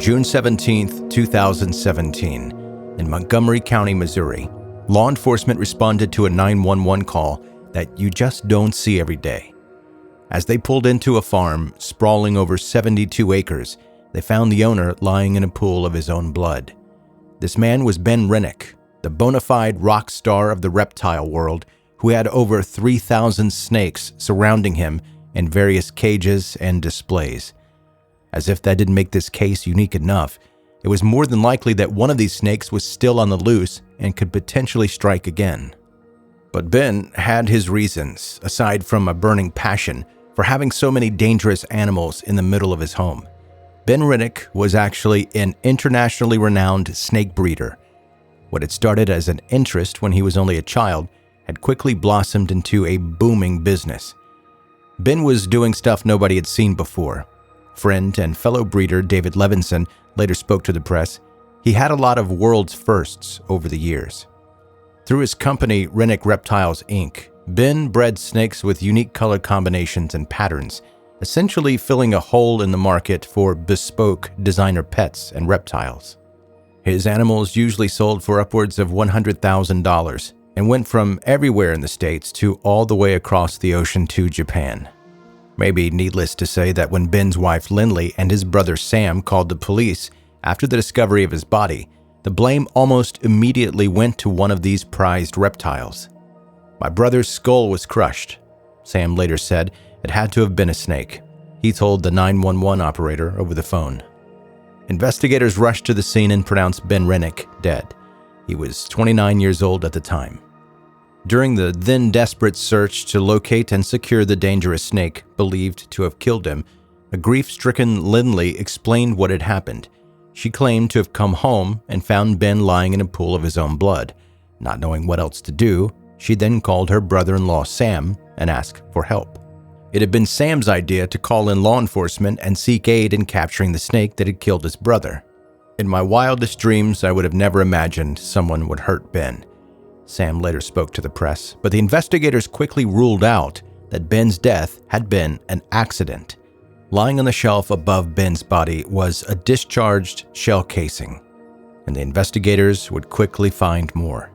June 17, 2017, in Montgomery County, Missouri, law enforcement responded to a 911 call that you just don't see every day. As they pulled into a farm sprawling over 72 acres, they found the owner lying in a pool of his own blood. This man was Ben Renick, the bona fide rock star of the reptile world, who had over 3,000 snakes surrounding him in various cages and displays. As if that didn't make this case unique enough, it was more than likely that one of these snakes was still on the loose and could potentially strike again. But Ben had his reasons, aside from a burning passion, for having so many dangerous animals in the middle of his home. Ben Renick was actually an internationally renowned snake breeder. What had started as an interest when he was only a child had quickly blossomed into a booming business. Ben was doing stuff nobody had seen before. Friend and fellow breeder David Levinson later spoke to the press. He had a lot of world's firsts over the years. Through his company, Renick Reptiles, Inc., Ben bred snakes with unique color combinations and patterns, essentially filling a hole in the market for bespoke designer pets and reptiles. His animals usually sold for upwards of $100,000 and went from everywhere in the States to all the way across the ocean to Japan. Maybe needless to say that when Ben's wife Lynlee and his brother Sam called the police after the discovery of his body, the blame almost immediately went to one of these prized reptiles. "My brother's skull was crushed," Sam later said. It had to have been a snake. He told the 911 operator over the phone. Investigators rushed to the scene and pronounced Ben Renick dead. He was 29 years old at the time. During the then desperate search to locate and secure the dangerous snake believed to have killed him, a grief-stricken Lynlee explained what had happened. She claimed to have come home and found Ben lying in a pool of his own blood. Not knowing what else to do, she then called her brother-in-law Sam and asked for help. It had been Sam's idea to call in law enforcement and seek aid in capturing the snake that had killed his brother. "In my wildest dreams, I would have never imagined someone would hurt Ben," Sam later spoke to the press, but the investigators quickly ruled out that Ben's death had been an accident. Lying on the shelf above Ben's body was a discharged shell casing, and the investigators would quickly find more.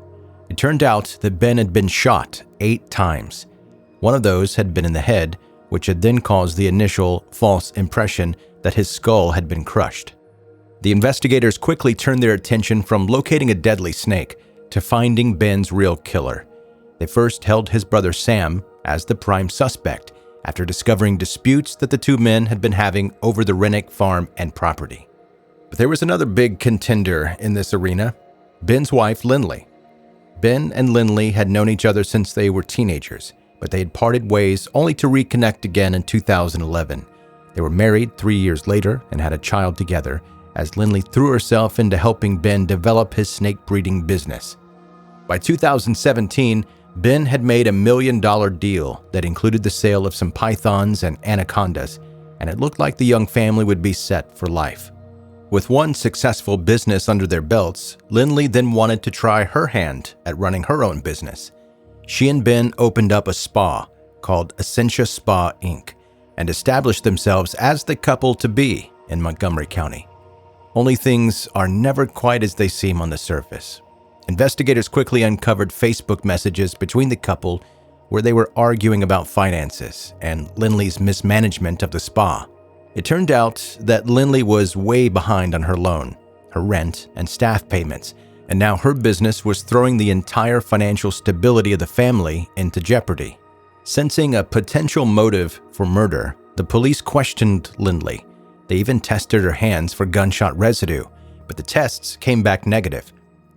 It turned out that Ben had been shot 8 times. One of those had been in the head, which had then caused the initial false impression that his skull had been crushed. The investigators quickly turned their attention from locating a deadly snake to finding Ben's real killer. They first held his brother Sam as the prime suspect after discovering disputes that the two men had been having over the Renick farm and property. But there was another big contender in this arena, Ben's wife Lynlee. Ben and Lynlee had known each other since they were teenagers, but they had parted ways only to reconnect again in 2011. They were married 3 years later and had a child together, as Lynlee threw herself into helping Ben develop his snake breeding business. By 2017, Ben had made a $1 million deal that included the sale of some pythons and anacondas, and it looked like the young family would be set for life. With one successful business under their belts, Lynlee then wanted to try her hand at running her own business. She and Ben opened up a spa called Essentia Spa, Inc., and established themselves as the couple-to-be in Montgomery County. Only things are never quite as they seem on the surface. Investigators quickly uncovered Facebook messages between the couple where they were arguing about finances and Lynlee's mismanagement of the spa. It turned out that Lynlee was way behind on her loan, her rent, and staff payments, and now her business was throwing the entire financial stability of the family into jeopardy. Sensing a potential motive for murder, the police questioned Lynlee. They even tested her hands for gunshot residue, but the tests came back negative.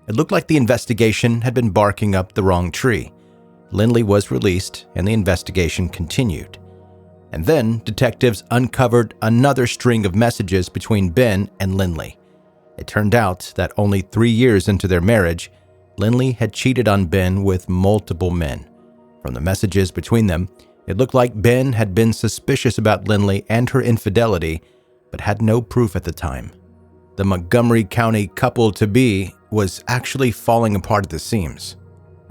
It looked like the investigation had been barking up the wrong tree. Lynlee was released, and the investigation continued. And then detectives uncovered another string of messages between Ben and Lynlee. It turned out that only 3 years into their marriage, Lynlee had cheated on Ben with multiple men. From the messages between them, it looked like Ben had been suspicious about Lynlee and her infidelity, but had no proof at the time. The Montgomery County couple-to-be was actually falling apart at the seams.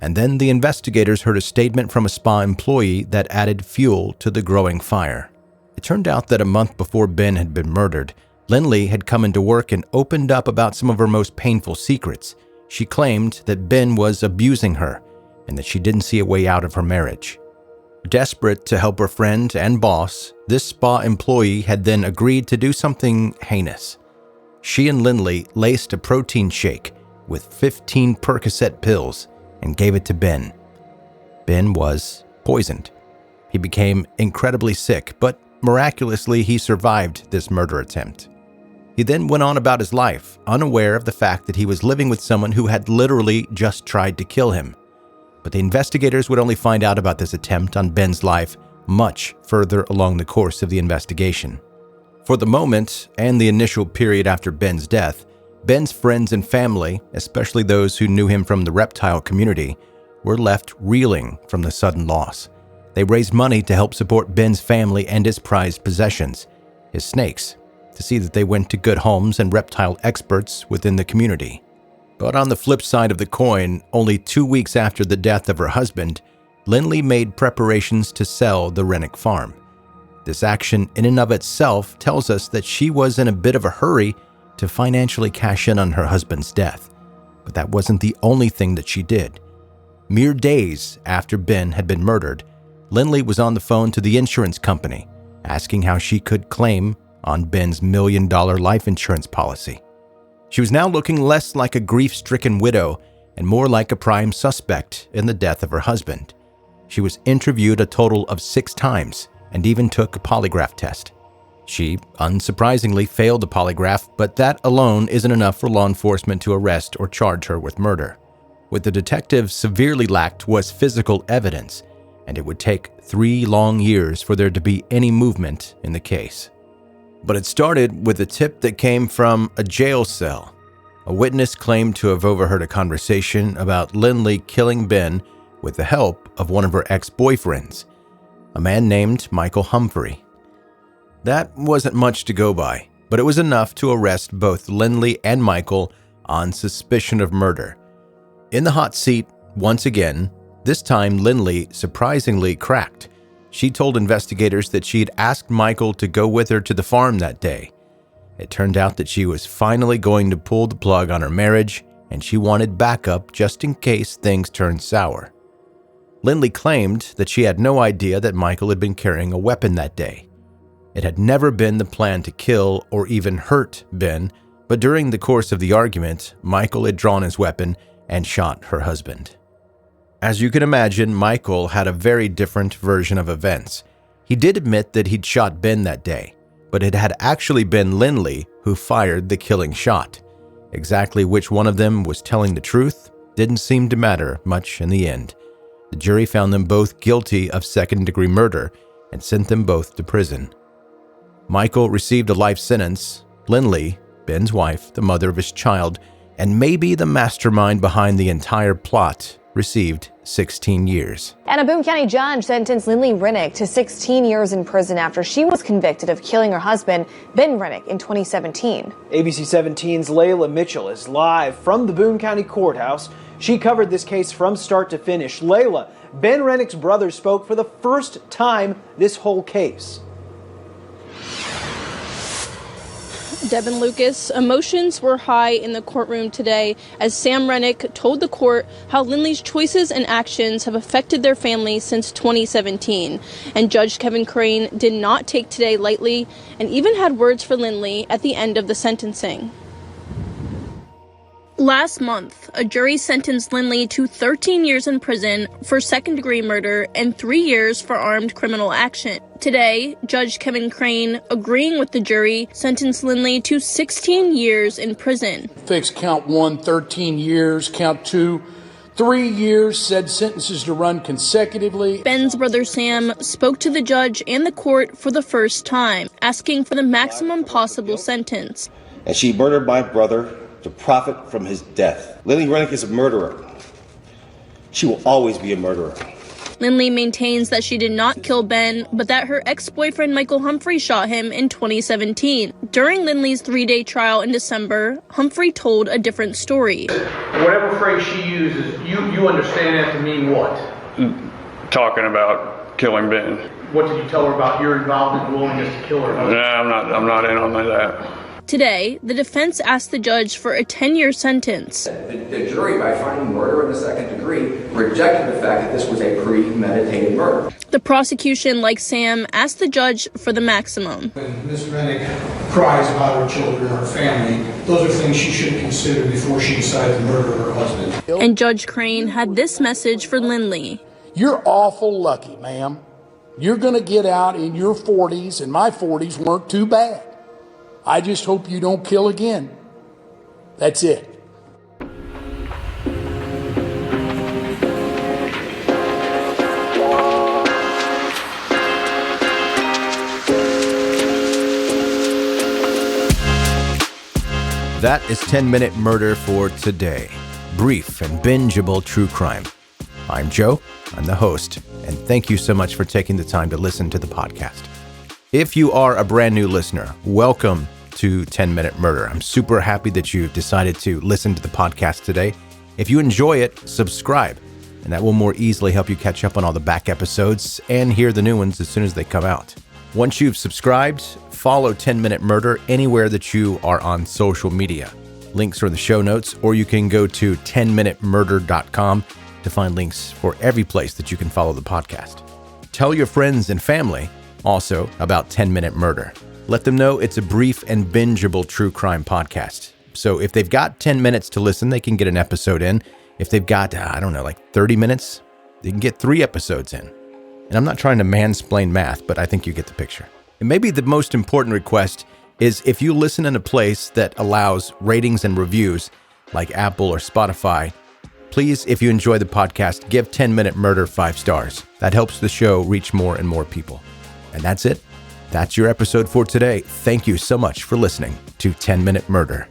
And then the investigators heard a statement from a spa employee that added fuel to the growing fire. It turned out that a month before Ben had been murdered, Lynlee had come into work and opened up about some of her most painful secrets. She claimed that Ben was abusing her and that she didn't see a way out of her marriage. Desperate to help her friend and boss, this spa employee had then agreed to do something heinous. She and Lynlee laced a protein shake with 15 Percocet pills and gave it to Ben. Ben was poisoned. He became incredibly sick, but miraculously he survived this murder attempt. He then went on about his life, unaware of the fact that he was living with someone who had literally just tried to kill him. But the investigators would only find out about this attempt on Ben's life much further along the course of the investigation. For the moment, and the initial period after Ben's death, Ben's friends and family, especially those who knew him from the reptile community, were left reeling from the sudden loss. They raised money to help support Ben's family and his prized possessions, his snakes, to see that they went to good homes and reptile experts within the community. But on the flip side of the coin, only 2 weeks after the death of her husband, Lynlee made preparations to sell the Renick farm. This action in and of itself tells us that she was in a bit of a hurry to financially cash in on her husband's death. But that wasn't the only thing that she did. Mere days after Ben had been murdered, Lynlee was on the phone to the insurance company, asking how she could claim on Ben's $1 million life insurance policy. She was now looking less like a grief-stricken widow and more like a prime suspect in the death of her husband. She was interviewed a total of 6 times and even took a polygraph test. She, unsurprisingly, failed the polygraph, but that alone isn't enough for law enforcement to arrest or charge her with murder. What the detectives severely lacked was physical evidence, and it would take 3 long years for there to be any movement in the case. But it started with a tip that came from a jail cell. A witness claimed to have overheard a conversation about Lynlee killing Ben with the help of one of her ex-boyfriends, a man named Michael Humphrey. That wasn't much to go by, but it was enough to arrest both Lynlee and Michael on suspicion of murder. In the hot seat, once again, this time Lynlee surprisingly cracked. She told investigators that she'd asked Michael to go with her to the farm that day. It turned out that she was finally going to pull the plug on her marriage, and she wanted backup just in case things turned sour. Lynlee claimed that she had no idea that Michael had been carrying a weapon that day. It had never been the plan to kill or even hurt Ben, but during the course of the argument, Michael had drawn his weapon and shot her husband. As you can imagine, Michael had a very different version of events. He did admit that he'd shot Ben that day, but it had actually been Lynlee who fired the killing shot. Exactly which one of them was telling the truth didn't seem to matter much in the end. The jury found them both guilty of second-degree murder and sent them both to prison. Michael received a life sentence. Lynlee, Ben's wife, the mother of his child, and maybe the mastermind behind the entire plot, received 16 years. And a Boone County judge sentenced Lynlee Renick to 16 years in prison after she was convicted of killing her husband, Ben Renick, in 2017. ABC 17's Layla Mitchell is live from the Boone County Courthouse. She covered this case from start to finish. Layla, Ben Renick's brother spoke for the first time this whole case. Devin Lucas, emotions were high in the courtroom today as Sam Renick told the court how Lynlee's choices and actions have affected their family since 2017. And Judge Kevin Crane did not take today lightly and even had words for Lynlee at the end of the sentencing. Last month, a jury sentenced Lynlee to 13 years in prison for second-degree murder and 3 years for armed criminal action. Today, Judge Kevin Crane, agreeing with the jury, sentenced Lynlee to 16 years in prison. Fixed count 1, 13 years, count 2, 3 years, said sentences to run consecutively. Ben's brother Sam spoke to the judge and the court for the first time, asking for the maximum possible sentence. And she murdered my brother to profit from his death. Lynlee Renick is a murderer. She will always be a murderer. Lynlee maintains that she did not kill Ben, but that her ex-boyfriend Michael Humphrey shot him in 2017. During Lynlee's 3-day trial in December, Humphrey told a different story. Whatever phrase she uses, you understand that to mean what? Talking about killing Ben. What did you tell her about your involvement and willingness to kill her? No, I'm not in on that. Today, the defense asked the judge for a 10-year sentence. The jury, by finding murder in the second degree, rejected the fact that this was a premeditated murder. The prosecution, like Sam, asked the judge for the maximum. When Ms. Renick cries about her children, her family, those are things she should consider before she decides to murder her husband. And Judge Crane had this message for Lynlee. You're awful lucky, ma'am. You're going to get out in your 40s, and my 40s weren't too bad. I just hope you don't kill again. That's it. That is 10-Minute Murder for today. Brief and bingeable true crime. I'm Joe, I'm the host, and thank you so much for taking the time to listen to the podcast. If you are a brand new listener, welcome to 10-Minute Murder. I'm super happy that you've decided to listen to the podcast today. If you enjoy it, subscribe, and that will more easily help you catch up on all the back episodes and hear the new ones as soon as they come out. Once you've subscribed, follow 10-Minute Murder anywhere that you are on social media. Links are in the show notes, or you can go to 10minutemurder.com to find links for every place that you can follow the podcast. Tell your friends and family also about 10-Minute Murder. Let them know it's a brief and bingeable true crime podcast. So if they've got 10 minutes to listen, they can get an episode in. If they've got, 30 minutes, they can get 3 episodes in. And I'm not trying to mansplain math, but I think you get the picture. And maybe the most important request is if you listen in a place that allows ratings and reviews, like Apple or Spotify, please, if you enjoy the podcast, give 10-Minute Murder 5 stars. That helps the show reach more and more people. And that's it. That's your episode for today. Thank you so much for listening to 10-Minute Murder.